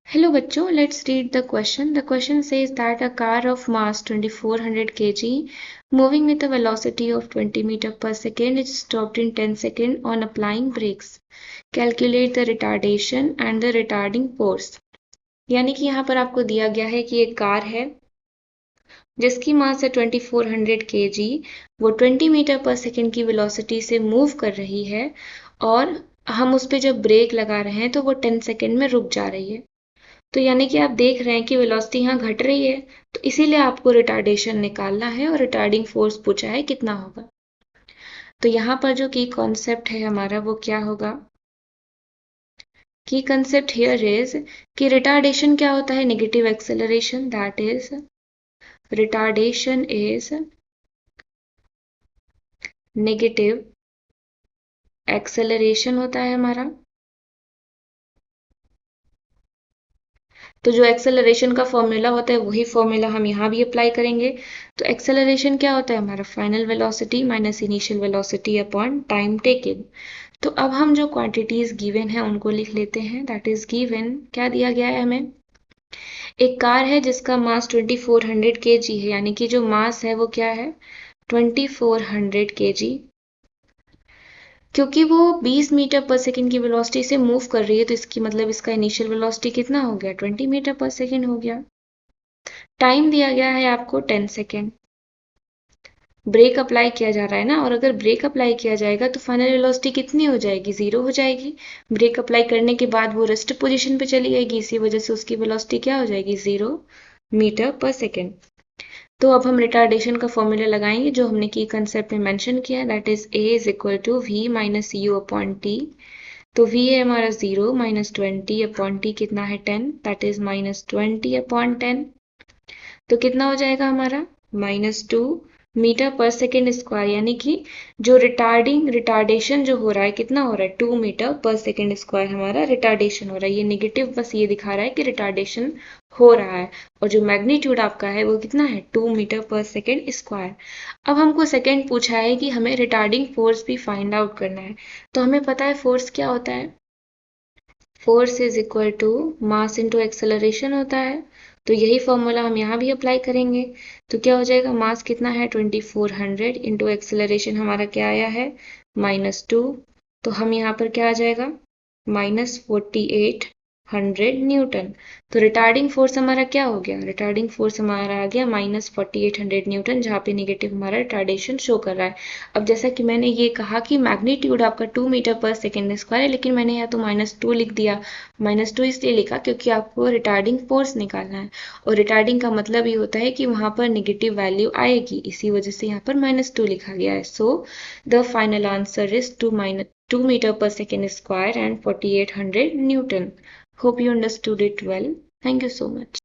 Hello bachcho, let's read the question. The question says that a car of mass 2400 kg moving with a velocity of 20 meter per second is stopped in 10 seconds on applying brakes. Calculate the retardation and the retarding force. यानी कि यहाँ पर आपको दिया गया है कि एक कार है जिसकी मास है 2400 kg, वो 20 मीटर पर सेकेंड की वेलोसिटी से मूव कर रही है और हम उस पर जब ब्रेक लगा रहे हैं तो वो 10 सेकेंड में रुक जा रही है। तो यानी कि आप देख रहे हैं कि वेलोसिटी यहाँ घट रही है, तो इसीलिए आपको रिटार्डेशन निकालना है और रिटार्डिंग फोर्स पूछा है कितना होगा। तो यहाँ पर जो की कॉन्सेप्ट है हमारा वो क्या होगा? की कंसेप्ट हियर इज कि रिटार्डेशन क्या होता है? Negative acceleration, that is retardation is negative acceleration होता है हमारा। तो जो एक्सेलरेशन का फॉर्मूला होता है वही फॉर्मूला हम यहाँ भी अप्लाई करेंगे। तो एक्सेलरेशन क्या होता है हमारा? Final velocity minus initial velocity upon time taken. तो अब हम जो क्वांटिटीज गिवन है उनको लिख लेते हैं। दैट इज गिवन, क्या दिया गया है हमें? एक कार है जिसका मास 2400 kg है, यानी कि जो मास है वो क्या है? 2400 kg। क्योंकि वो 20 मीटर पर सेकेंड की वेलोसिटी से मूव कर रही है तो इसकी मतलब इसका इनिशियल वेलोसिटी कितना हो गया? 20 मीटर पर सेकेंड हो गया। टाइम दिया गया है आपको 10 सेकेंड। ब्रेक अप्लाई किया जा रहा है ना, और अगर ब्रेक अप्लाई किया जाएगा तो फाइनल वेलोसिटी कितनी हो जाएगी? 0 हो जाएगी। ब्रेक अप्लाई करने के बाद वो रेस्ट पोजीशन पे चली जाएगी, इसी वजह से उसकी वेलोसिटी क्या हो जाएगी? 0 मीटर पर सेकेंड। तो अब हम रिटार्डेशन का फॉर्मूला लगाएंगे जो हमने की कंसेप्ट में मेंशन किया है, that is a is equal to v minus u upon t. तो वी है हमारा 0 माइनस 20 अपॉन टी कितना है? 10, दैट इज माइनस 20 अपॉन 10। तो कितना हो जाएगा हमारा? -2 मीटर पर सेकेंड स्क्वायर, यानी कि जो रिटार्डेशन जो हो रहा है कितना हो रहा है? 2 मीटर पर सेकेंड स्क्वायर हमारा रिटार्डेशन हो रहा है। ये नेगेटिव बस ये दिखा रहा है कि रिटार्डेशन हो रहा है, और जो मैग्नीट्यूड आपका है वो कितना है? 2 मीटर पर सेकेंड स्क्वायर। अब हमको सेकेंड पूछा है कि हमें रिटार्डिंग फोर्स भी फाइंड आउट करना है। तो हमें पता है फोर्स क्या होता है? Force is equal to mass into acceleration होता है। तो यही फॉर्मूला हम यहाँ भी अप्लाई करेंगे। तो क्या हो जाएगा? मास कितना है? 2400 इंटू एक्सेलरेशन हमारा क्या आया है? -2। तो हम यहाँ पर क्या आ जाएगा? -4800 न्यूटन। तो रिटार्डिंग फोर्स हमारा क्या हो गया? रिटार्डिंग फोर्स हमारा आ गया -4800 न्यूटन, जहाँ पे नेगेटिव हमारा रिटार्डेशन शो कर रहा है। अब जैसा कि मैंने ये कहा कि मैग्नीट्यूड आपका 2 मीटर पर सेकेंड स्क्वायर है, लेकिन मैंने यहाँ तो -2 लिख दिया। -2 इसलिए लिखा क्योंकि आपको रिटार्डिंग फोर्स निकालना है, और रिटार्डिंग का मतलब ये होता है कि वहां पर नेगेटिव वैल्यू आएगी, इसी वजह से यहाँ पर -2 लिखा गया है। So the final answer is 2 meter per second square and 4800 Newton. Hope you understood it well. Thank you so much.